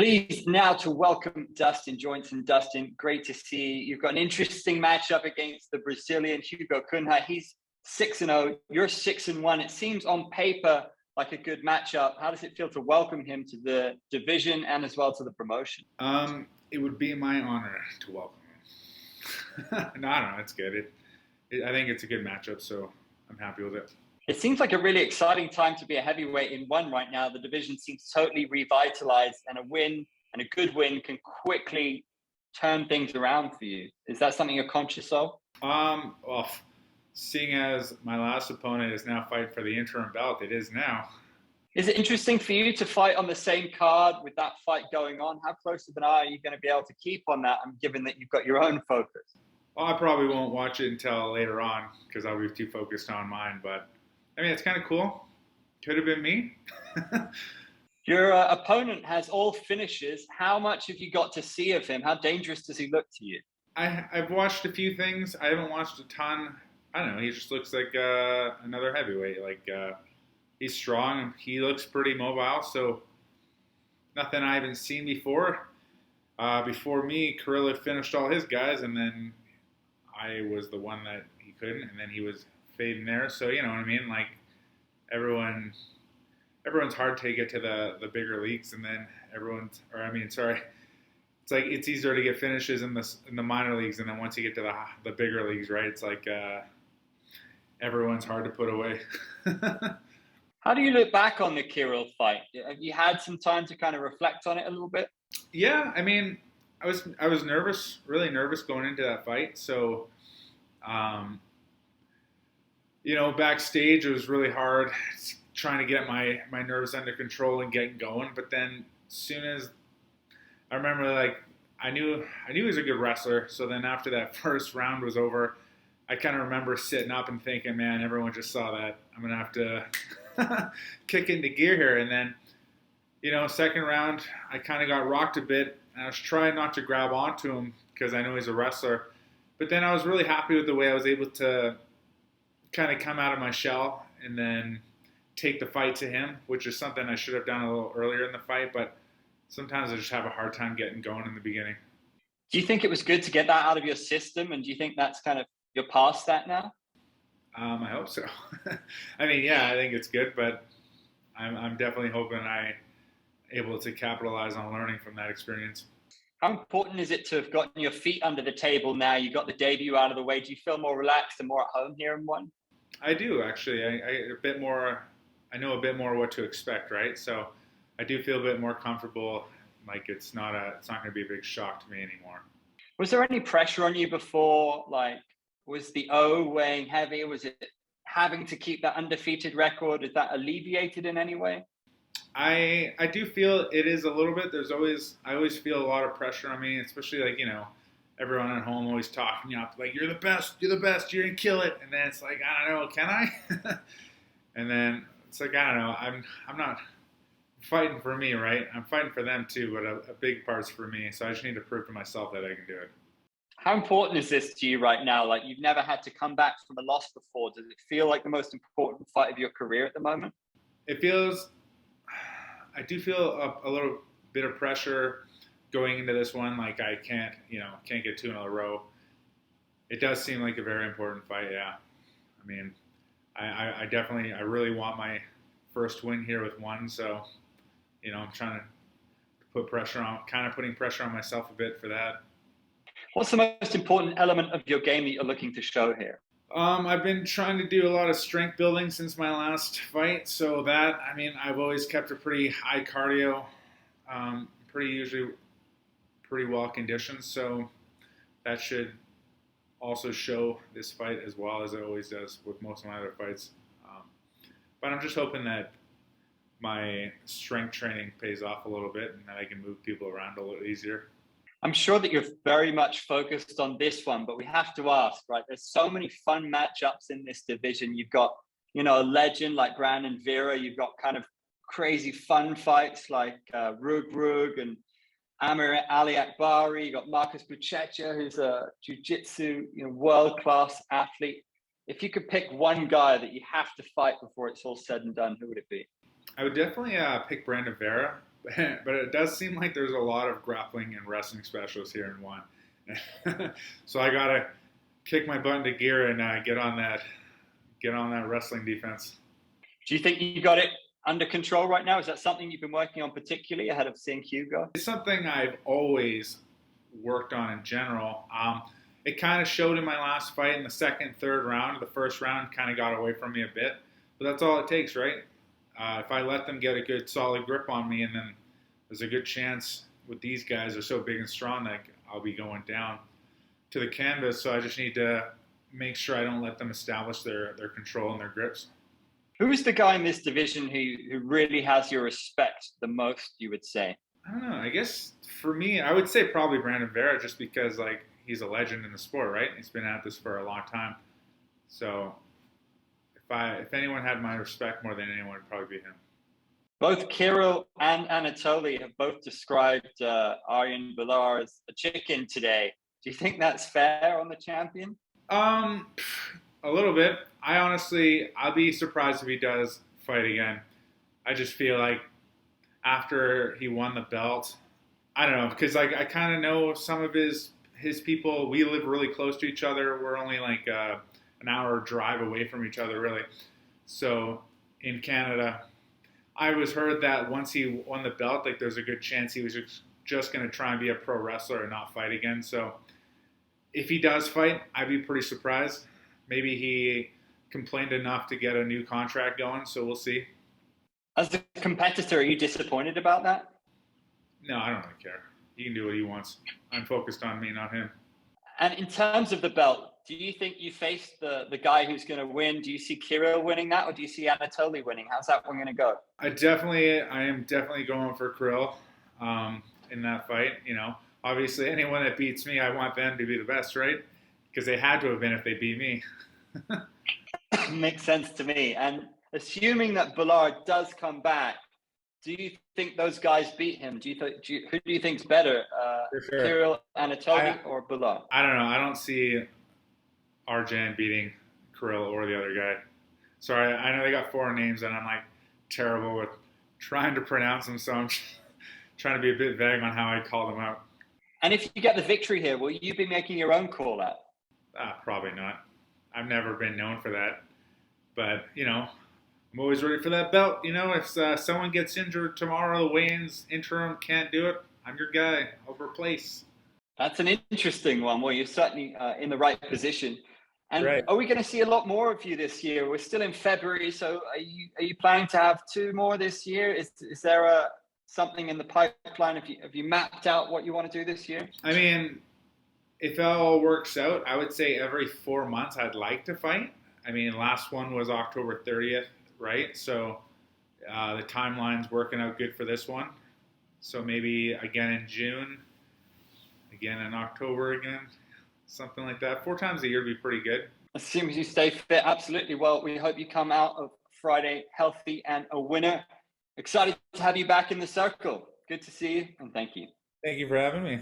Pleased now to welcome Dustin Joynson. Dustin, great to see you. You've got an interesting matchup against the Brazilian Hugo Cunha. He's 6-0. You're 6-1. It seems on paper like a good matchup. How does it feel to welcome him to the division and as well to the promotion? It would be my honor to welcome him. No, I don't know. It's good. I think it's a good matchup, so I'm happy with it. It seems like a really exciting time to be a heavyweight in one right now. The division seems totally revitalized, and a win and a good win can quickly turn things around for you. Is that something you're conscious of? Well, seeing as my last opponent is now fighting for the interim belt, it is now. Is it interesting for you to fight on the same card with that fight going on? How close of an eye are you going to be able to keep on that, given that you've got your own focus? Well, I probably won't watch it until later on because I'll be too focused on mine, but I mean, it's kind of cool. Could have been me. Your opponent has all finishes. How much have you got to see of him? How dangerous does he look to you? I've watched a few things. I haven't watched a ton. I don't know. He just looks like another heavyweight. He's strong. He looks pretty mobile. So nothing I haven't seen before. Before me, Kirill had finished all his guys, and then I was the one that he couldn't, and then he was fading there. So you know what I mean? Like everyone's hard to get to the bigger leagues, and then it's like it's easier to get finishes in the minor leagues, and then once you get to the bigger leagues, right? It's like everyone's hard to put away. How do you look back on the Kirill fight? Have you had some time to kind of reflect on it a little bit? Yeah, I mean, I was nervous, really nervous going into that fight. So, backstage it was really hard trying to get my nerves under control and getting going. But then, as soon as I remember, I knew he was a good wrestler. So then, after that first round was over, I kind of remember sitting up and thinking, "Man, everyone just saw that. I'm gonna have to kick into gear here." And then, second round, I kind of got rocked a bit. And I was trying not to grab onto him because I know he's a wrestler. But then I was really happy with the way I was able to kind of come out of my shell and then take the fight to him, which is something I should have done a little earlier in the fight. But sometimes I just have a hard time getting going in the beginning. Do you think it was good to get that out of your system? And do you think that's kind of, you're past that now? I hope so. I mean, yeah, I think it's good, but I'm definitely hoping I'm able to capitalize on learning from that experience. How important is it to have gotten your feet under the table now? You got the debut out of the way. Do you feel more relaxed and more at home here in one? I do, actually. I know a bit more what to expect, right? So I do feel a bit more comfortable. Like it's not going to be a big shock to me anymore. Was there any pressure on you before? Was the O weighing heavy? Was it having to keep that undefeated record? Is that alleviated in any way? I do feel it is a little bit. I always feel a lot of pressure on me, especially everyone at home always talking you up like you're the best, you're gonna kill it, and then it's like I don't know, can I? And then it's like I don't know, I'm not fighting for me, right? I'm fighting for them too, but a big part's for me, so I just need to prove to myself that I can do it. How important is this to you right now? Like you've never had to come back from a loss before. Does it feel like the most important fight of your career at the moment? I do feel a little bit of pressure going into this one. Like I can't get two in a row. It does seem like a very important fight. Yeah. I mean, I really want my first win here with one. So, I'm trying to putting pressure on myself a bit for that. What's the most important element of your game that you're looking to show here? I've been trying to do a lot of strength building since my last fight. So I've always kept a pretty high cardio, pretty well conditioned. So that should also show this fight as well as it always does with most of my other fights. But I'm just hoping that my strength training pays off a little bit and that I can move people around a little easier. I'm sure that you're very much focused on this one, but we have to ask, right? There's so many fun matchups in this division. You've got, a legend like Brandon Vera. You've got kind of crazy fun fights like Rug and Amir Ali Akbari. You've got Marcus Buchecha, who's a jiu-jitsu, world-class athlete. If you could pick one guy that you have to fight before it's all said and done, who would it be? I would definitely pick Brandon Vera. but it does seem like there's a lot of grappling and wrestling specialists here in one. So I gotta kick my butt into gear and get on that wrestling defense. Do you think you got it under control right now? Is that something you've been working on particularly ahead of seeing Hugo? It's something I've always worked on in general. It kind of showed in my last fight in the second, third round. The first round kind of got away from me a bit, but that's all it takes, right? If I let them get a good solid grip on me, and then there's a good chance with these guys, they're so big and strong that I'll be going down to the canvas. So I just need to make sure I don't let them establish their control and their grips. Who is the guy in this division who really has your respect the most, you would say? I don't know. I guess for me, I would say probably Brandon Vera, just because like he's a legend in the sport, right? He's been at this for a long time. So if anyone had my respect more than anyone, it'd probably be him. Both Kirill and Anatoly have both described Aryan Bilar as a chicken today. Do you think that's fair on the champion? A little bit. I'll be surprised if he does fight again. I just feel like after he won the belt, I don't know, because like I kind of know some of his people. We live really close to each other. We're only like an hour drive away from each other, really. So in Canada, I was heard that once he won the belt, like there's a good chance he was just going to try and be a pro wrestler and not fight again. So if he does fight, I'd be pretty surprised. Maybe he complained enough to get a new contract going, so we'll see. As a competitor, are you disappointed about that? No, I don't really care. He can do what he wants. I'm focused on me, not him. And in terms of the belt, do you think you face the guy who's going to win? Do you see Kirill winning that, or do you see Anatoly winning? How's that one going to go? I am definitely going for Kirill in that fight. You know, obviously anyone that beats me, I want them to be the best, right? Because they had to have been if they beat me. Makes sense to me. And assuming that Bilar does come back, do you think those guys beat him? Who do you think's better, sure. Kirill, Anatoly, or Bilar? I don't know. I don't see Arjan beating Kirill or the other guy. Sorry, I know they got four names, and I'm like terrible with trying to pronounce them, so I'm trying to be a bit vague on how I call them out. And if you get the victory here, will you be making your own call out? Probably not. I've never been known for that. But, you know, I'm always ready for that belt. You know, if someone gets injured tomorrow, the weigh-ins interim can't do it, I'm your guy. I'll replace. That's an interesting one. Well, you're certainly in the right position. And right. Are we going to see a lot more of you this year? We're still in February, so are you planning to have two more this year? Is there something in the pipeline? Have you mapped out what you want to do this year? I mean, if it all works out, I would say every 4 months I'd like to fight. I mean, last one was October 30th, right? So the timeline's working out good for this one. So maybe again in June, again in October again, something like that. 4 times a year would be pretty good. As soon as you stay fit, absolutely. Well, we hope you come out of Friday healthy and a winner. Excited to have you back in the circle. Good to see you, and thank you. Thank you for having me.